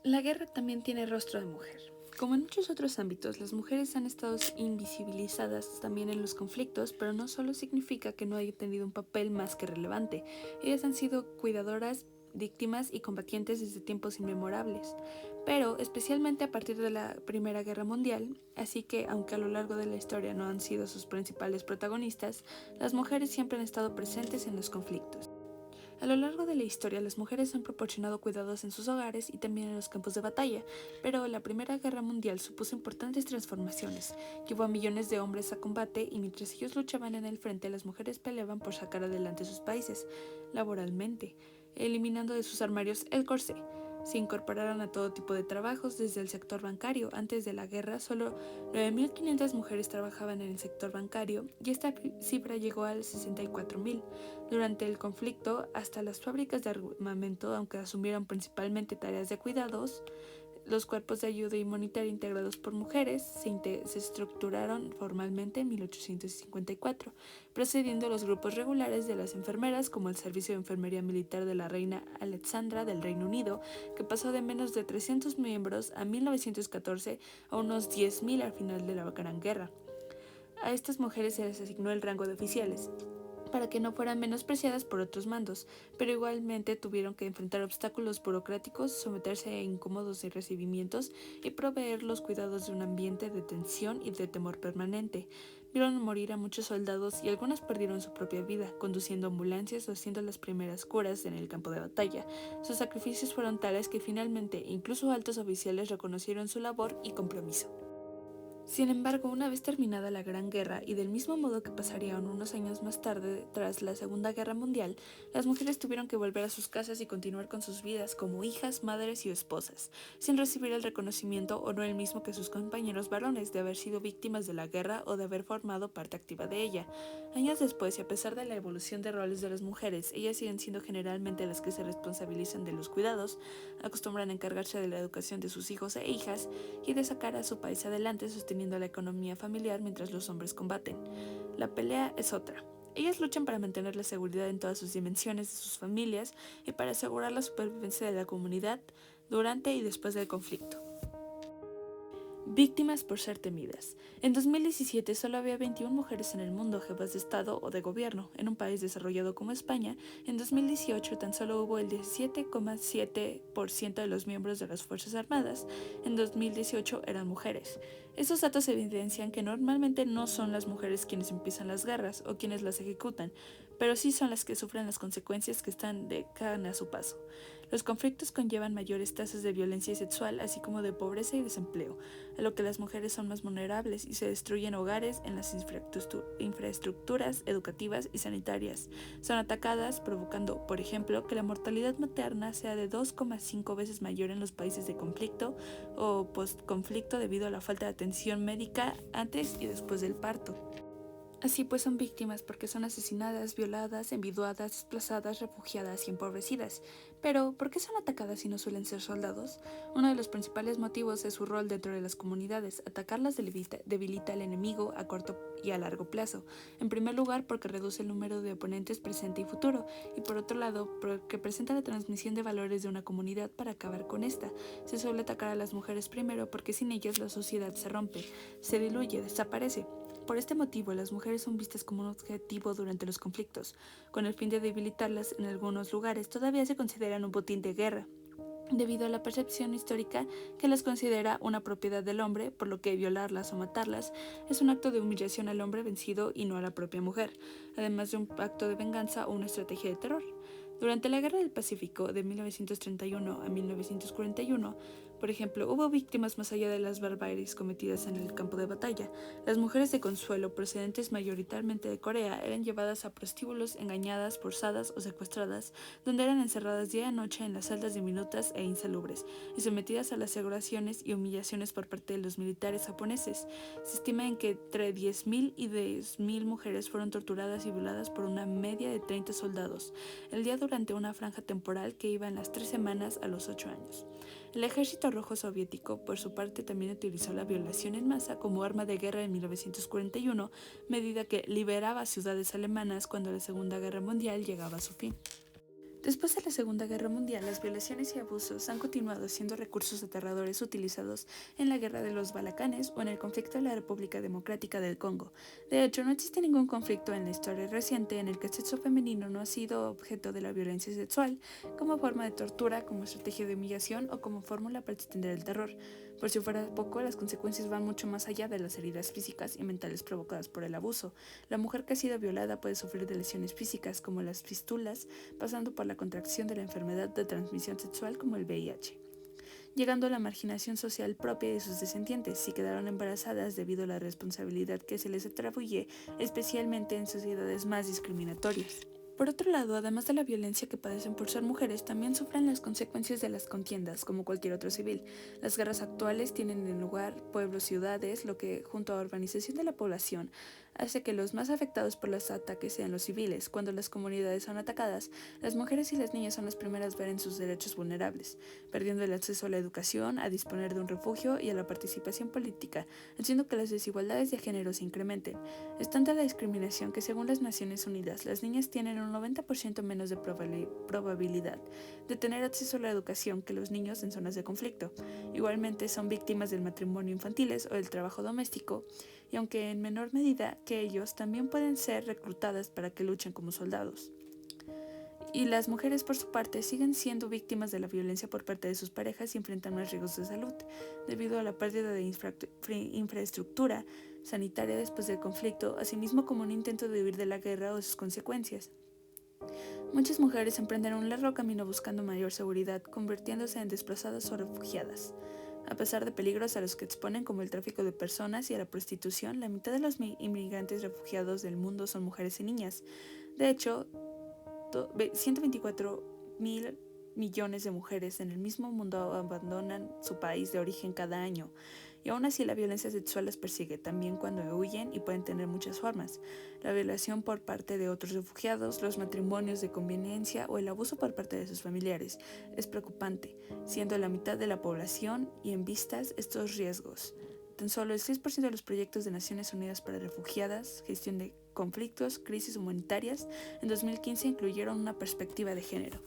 La guerra también tiene rostro de mujer. Como en muchos otros ámbitos, las mujeres han estado invisibilizadas también en los conflictos, pero no solo significa que no hayan tenido un papel más que relevante. Ellas han sido cuidadoras, víctimas y combatientes desde tiempos inmemorables, pero especialmente a partir de la Primera Guerra Mundial, así que aunque a lo largo de la historia no han sido sus principales protagonistas, las mujeres siempre han estado presentes en los conflictos. A lo largo de la historia, las mujeres han proporcionado cuidados en sus hogares y también en los campos de batalla, pero la Primera Guerra Mundial supuso importantes transformaciones. Llevó a millones de hombres a combate y mientras ellos luchaban en el frente, las mujeres peleaban por sacar adelante sus países, laboralmente, eliminando de sus armarios el corsé. Se incorporaron a todo tipo de trabajos desde el sector bancario. Antes de la guerra, solo 9.500 mujeres trabajaban en el sector bancario y esta cifra llegó al 64.000. Durante el conflicto, hasta las fábricas de armamento, aunque asumieron principalmente tareas de cuidados, los cuerpos de ayuda humanitaria integrados por mujeres se estructuraron formalmente en 1854, precediendo los grupos regulares de las enfermeras como el Servicio de Enfermería Militar de la Reina Alexandra del Reino Unido, que pasó de menos de 300 miembros a 1914 a unos 10.000 al final de la Gran Guerra. A estas mujeres se les asignó el rango de oficiales, para que no fueran menospreciadas por otros mandos, pero igualmente tuvieron que enfrentar obstáculos burocráticos, someterse a incómodos recibimientos y proveer los cuidados de un ambiente de tensión y de temor permanente. Vieron morir a muchos soldados y algunas perdieron su propia vida, conduciendo ambulancias o haciendo las primeras curas en el campo de batalla. Sus sacrificios fueron tales que finalmente incluso altos oficiales reconocieron su labor y compromiso. Sin embargo, una vez terminada la Gran Guerra y del mismo modo que pasarían unos años más tarde tras la Segunda Guerra Mundial, las mujeres tuvieron que volver a sus casas y continuar con sus vidas como hijas, madres y esposas, sin recibir el reconocimiento o no el mismo que sus compañeros varones de haber sido víctimas de la guerra o de haber formado parte activa de ella. Años después, y a pesar de la evolución de roles de las mujeres, ellas siguen siendo generalmente las que se responsabilizan de los cuidados, acostumbran a encargarse de la educación de sus hijos e hijas y de sacar a su país adelante sosteniendo la economía familiar mientras los hombres combaten. La pelea es otra. Ellas luchan para mantener la seguridad en todas sus dimensiones de sus familias y para asegurar la supervivencia de la comunidad durante y después del conflicto. Víctimas por ser temidas. En 2017 solo había 21 mujeres en el mundo jefas de Estado o de gobierno. En un país desarrollado como España, en 2018 tan solo hubo el 17,7% de los miembros de las Fuerzas Armadas. En 2018 eran mujeres. Estos datos evidencian que normalmente no son las mujeres quienes empiezan las guerras o quienes las ejecutan, pero sí son las que sufren las consecuencias que están de cada a su paso. Los conflictos conllevan mayores tasas de violencia sexual, así como de pobreza y desempleo, a lo que las mujeres son más vulnerables y se destruyen hogares en las infraestructuras educativas y sanitarias. Son atacadas, provocando, por ejemplo, que la mortalidad materna sea de 2,5 veces mayor en los países de conflicto o postconflicto debido a la falta de atención médica antes y después del parto. Así pues son víctimas porque son asesinadas, violadas, enviduadas, desplazadas, refugiadas y empobrecidas. Pero, ¿por qué son atacadas si no suelen ser soldados? Uno de los principales motivos es su rol dentro de las comunidades. Atacarlas debilita al enemigo a corto y a largo plazo. En primer lugar, porque reduce el número de oponentes presente y futuro. Y por otro lado, porque presenta la transmisión de valores de una comunidad para acabar con esta. Se suele atacar a las mujeres primero porque sin ellas la sociedad se rompe, se diluye, desaparece. Por este motivo, las mujeres son vistas como un objetivo durante los conflictos. Con el fin de debilitarlas, en algunos lugares todavía se consideran un botín de guerra, debido a la percepción histórica que las considera una propiedad del hombre, por lo que violarlas o matarlas es un acto de humillación al hombre vencido y no a la propia mujer, además de un acto de venganza o una estrategia de terror. Durante la Guerra del Pacífico de 1931 a 1941, por ejemplo, hubo víctimas más allá de las barbaries cometidas en el campo de batalla. Las mujeres de consuelo, procedentes mayoritariamente de Corea, eran llevadas a prostíbulos, engañadas, forzadas o secuestradas, donde eran encerradas día y noche en las celdas diminutas e insalubres, y sometidas a las agresiones y humillaciones por parte de los militares japoneses. Se estima en que entre 10.000 y 10.000 mujeres fueron torturadas y violadas por una media de 30 soldados, el día durante una franja temporal que iba en las 3 semanas a los 8 años. El Ejército Rojo Soviético, por su parte, también utilizó la violación en masa como arma de guerra en 1941, medida que liberaba ciudades alemanas cuando la Segunda Guerra Mundial llegaba a su fin. Después de la Segunda Guerra Mundial, las violaciones y abusos han continuado siendo recursos aterradores utilizados en la Guerra de los Balcanes o en el conflicto de la República Democrática del Congo. De hecho, no existe ningún conflicto en la historia reciente en el que el sexo femenino no ha sido objeto de la violencia sexual, como forma de tortura, como estrategia de humillación o como fórmula para extender el terror. Por si fuera poco, las consecuencias van mucho más allá de las heridas físicas y mentales provocadas por el abuso. La mujer que ha sido violada puede sufrir de lesiones físicas como las fístulas, pasando por la contracción de la enfermedad de transmisión sexual como el VIH, llegando a la marginación social propia de sus descendientes si quedaron embarazadas debido a la responsabilidad que se les atribuye, especialmente en sociedades más discriminatorias. Por otro lado, además de la violencia que padecen por ser mujeres, también sufren las consecuencias de las contiendas, como cualquier otro civil. Las guerras actuales tienen en lugar pueblos, ciudades, lo que, junto a la urbanización de la población, hace que los más afectados por los ataques sean los civiles. Cuando las comunidades son atacadas, las mujeres y las niñas son las primeras a ver en sus derechos vulnerables, perdiendo el acceso a la educación, a disponer de un refugio y a la participación política, haciendo que las desigualdades de género se incrementen. Es tanta la discriminación que, según las Naciones Unidas, las niñas tienen un 90% menos de probabilidad de tener acceso a la educación que los niños en zonas de conflicto. Igualmente son víctimas del matrimonio infantiles o del trabajo doméstico, y aunque en menor medida que ellos, también pueden ser reclutadas para que luchen como soldados. Y las mujeres, por su parte, siguen siendo víctimas de la violencia por parte de sus parejas y enfrentan más riesgos de salud, debido a la pérdida de infraestructura sanitaria después del conflicto, asimismo como un intento de huir de la guerra o sus consecuencias. Muchas mujeres emprenden un largo camino buscando mayor seguridad, convirtiéndose en desplazadas o refugiadas. A pesar de peligros a los que exponen como el tráfico de personas y a la prostitución, la mitad de los inmigrantes refugiados del mundo son mujeres y niñas. De hecho, 124.000 millones de mujeres en el mismo mundo abandonan su país de origen cada año, y aún así la violencia sexual las persigue, también cuando huyen, y pueden tener muchas formas: la violación por parte de otros refugiados, los matrimonios de conveniencia o el abuso por parte de sus familiares. Es preocupante, siendo la mitad de la población y en vistas estos riesgos. Tan solo el 6% de los proyectos de Naciones Unidas para Refugiadas, gestión de conflictos, crisis humanitarias, en 2015 incluyeron una perspectiva de género.